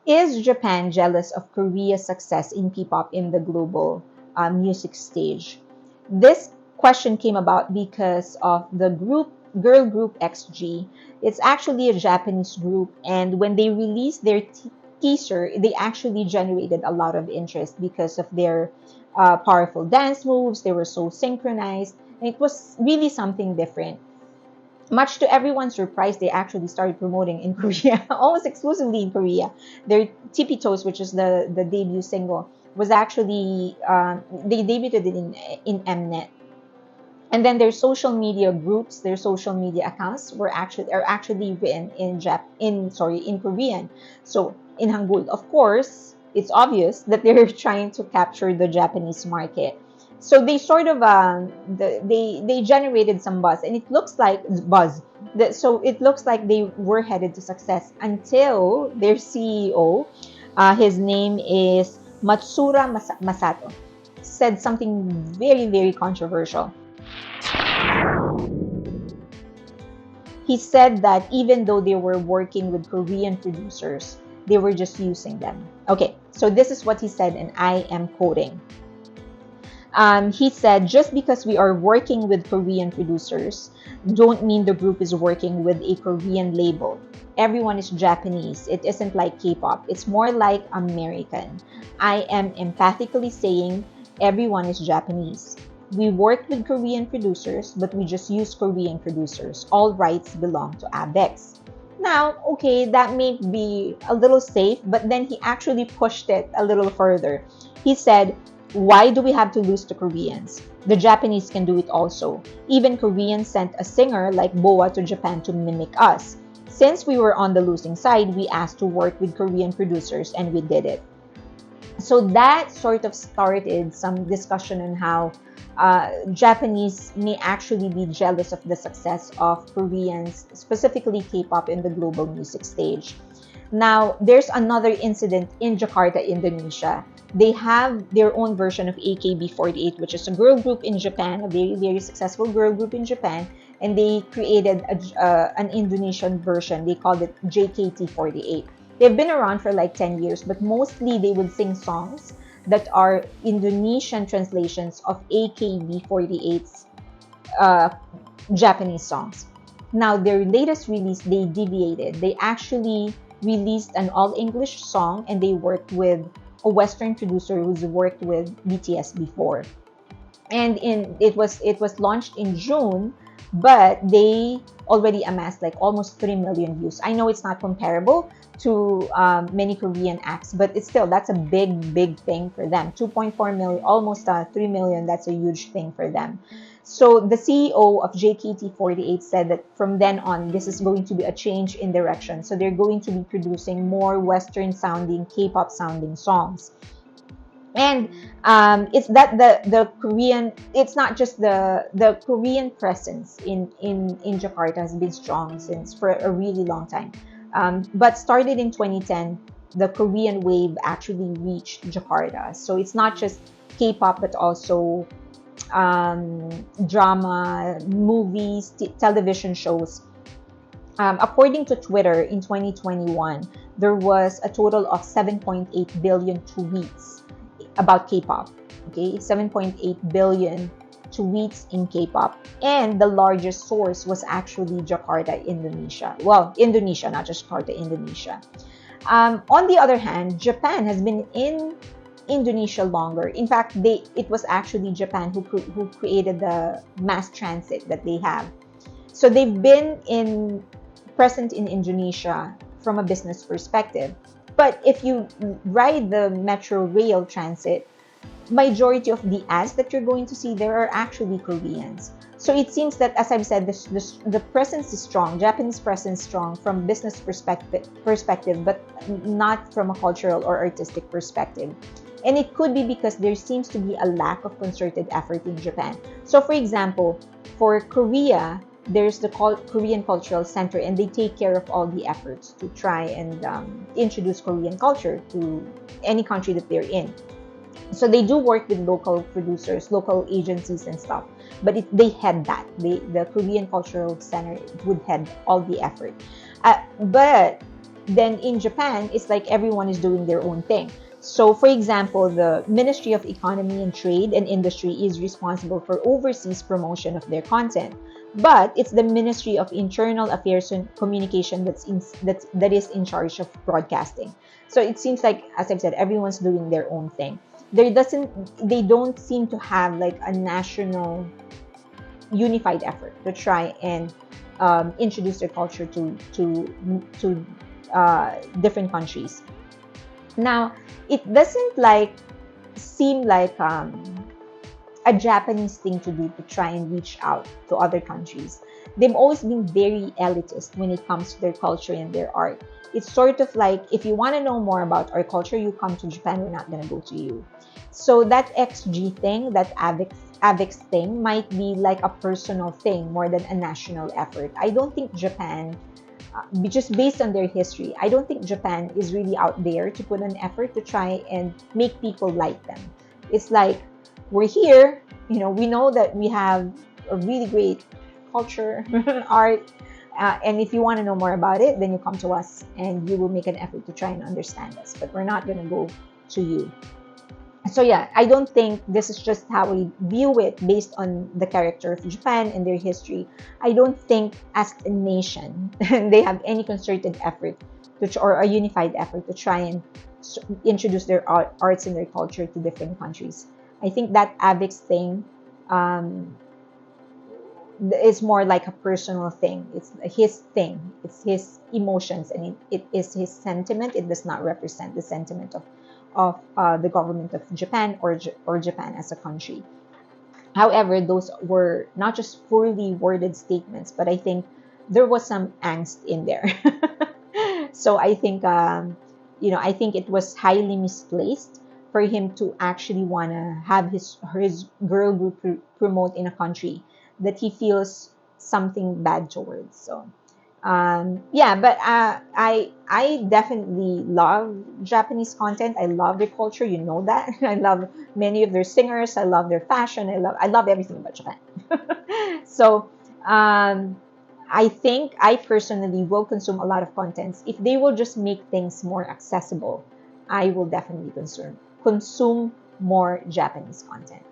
Is Japan jealous of Korea's success in P-pop in the global music stage? This question came about because of the girl group XG. It's actually a Japanese group, and when they released their teaser, they actually generated a lot of interest because of their powerful dance moves. They were so synchronized, and it was really something different. Much to everyone's surprise, they actually started promoting in Korea, almost exclusively in Korea. Their Tippy Toes, which is the debut single, was actually they debuted it in Mnet. And then their social media groups, their social media accounts are actually written in Korean. So in Hangul, of course, it's obvious that they're trying to capture the Japanese market. So they sort of they generated some buzz, and it looks like buzz. So it looks like they were headed to success until their CEO, his name is Masato, said something very very controversial. He said that even though they were working with Korean producers, they were just using them. Okay, so this is what he said, and I am quoting. He said, just because we are working with Korean producers, don't mean the group is working with a Korean label. Everyone is Japanese. It isn't like K-pop. It's more like American. I am empathically saying everyone is Japanese. We work with Korean producers, but we just use Korean producers. All rights belong to ABEX. Now, okay, that may be a little safe, but then he actually pushed it a little further. He said, why do we have to lose to Koreans? The Japanese can do it also. Even Koreans sent a singer like Boa to Japan to mimic us. Since we were on the losing side, we asked to work with Korean producers and we did it. So that sort of started some discussion on how Japanese may actually be jealous of the success of Koreans, specifically K-pop, in the global music stage. Now, there's another incident in Jakarta, Indonesia. They have their own version of AKB48, which is a girl group in Japan, a very, very successful girl group in Japan, and they created an Indonesian version. They called it JKT48. They've been around for like 10 years, but mostly they would sing songs that are Indonesian translations of AKB48's Japanese songs. Now, their latest release, they deviated. They actually released an all-English song, and they worked with a Western producer who's worked with BTS before. And it was launched in June, but they already amassed like almost 3 million views. I know it's not comparable to many Korean acts, but it's still, that's a big thing for them. 2.4 million, almost 3 million, that's a huge thing for them. So the CEO of JKT48 said that from then on, this is going to be a change in direction. So they're going to be producing more Western sounding, K-pop sounding songs. And it's that the Korean, it's not just the Korean presence in Jakarta has been strong since for a really long time. But started in 2010, the Korean wave actually reached Jakarta. So it's not just K-pop, but also drama, movies, television shows. According to Twitter, in 2021, there was a total of 7.8 billion tweets about K-pop. Okay, 7.8 billion tweets in K-pop, and the largest source was actually Jakarta, Indonesia. Well, Indonesia, not just Jakarta, Indonesia. On the other hand, Japan has been in Indonesia longer. In fact, it was actually Japan who created the mass transit that they have. So they've been present in Indonesia from a business perspective. But if you ride the metro rail transit, majority of the ads that you're going to see there are actually Koreans. So it seems that, as I've said, the presence is strong, Japanese presence is strong from business perspective, but not from a cultural or artistic perspective. And it could be because there seems to be a lack of concerted effort in Japan. So for example, for Korea, there's the Korean Cultural Center, and they take care of all the efforts to try and introduce Korean culture to any country that they're in. So they do work with local producers, local agencies and stuff, but they head that. The Korean Cultural Center would head all the effort. But then in Japan, it's like everyone is doing their own thing. So, for example, the Ministry of Economy and Trade and Industry is responsible for overseas promotion of their content, but it's the Ministry of Internal Affairs and Communication that is in charge of broadcasting. So it seems like, as I've said, everyone's doing their own thing. They don't seem to have like a national unified effort to try and introduce their culture to different countries. Now, it doesn't like seem like a Japanese thing to do to try and reach out to other countries. They've always been very elitist when it comes to their culture and their art. It's sort of like, if you want to know more about our culture, you come to Japan, we're not going to go to you. So that XG thing, that AVIX thing, might be like a personal thing more than a national effort. I don't think Japan, just based on their history, I don't think Japan is really out there to put an effort to try and make people like them. It's like, we're here, we know that we have a really great culture, art, and if you want to know more about it, then you come to us and you will make an effort to try and understand us. But we're not going to go to you. So yeah, I don't think this is just how we view it based on the character of Japan and their history. I don't think as a nation they have any concerted effort or a unified effort to try and introduce their arts and their culture to different countries. I think that AVIX thing is more like a personal thing. It's his thing. It's his emotions, and it is his sentiment. It does not represent the sentiment of the government of Japan or Japan as a country. However, those were not just poorly worded statements, but I think there was some angst in there. So I think I think it was highly misplaced for him to actually want to have his girl group promote in a country that he feels something bad towards. So yeah, but I definitely love Japanese content. I love their culture. You know that. I love many of their singers. I love their fashion. I love everything about Japan. So I think I personally will consume a lot of contents. If they will just make things more accessible, I will definitely consume more Japanese content.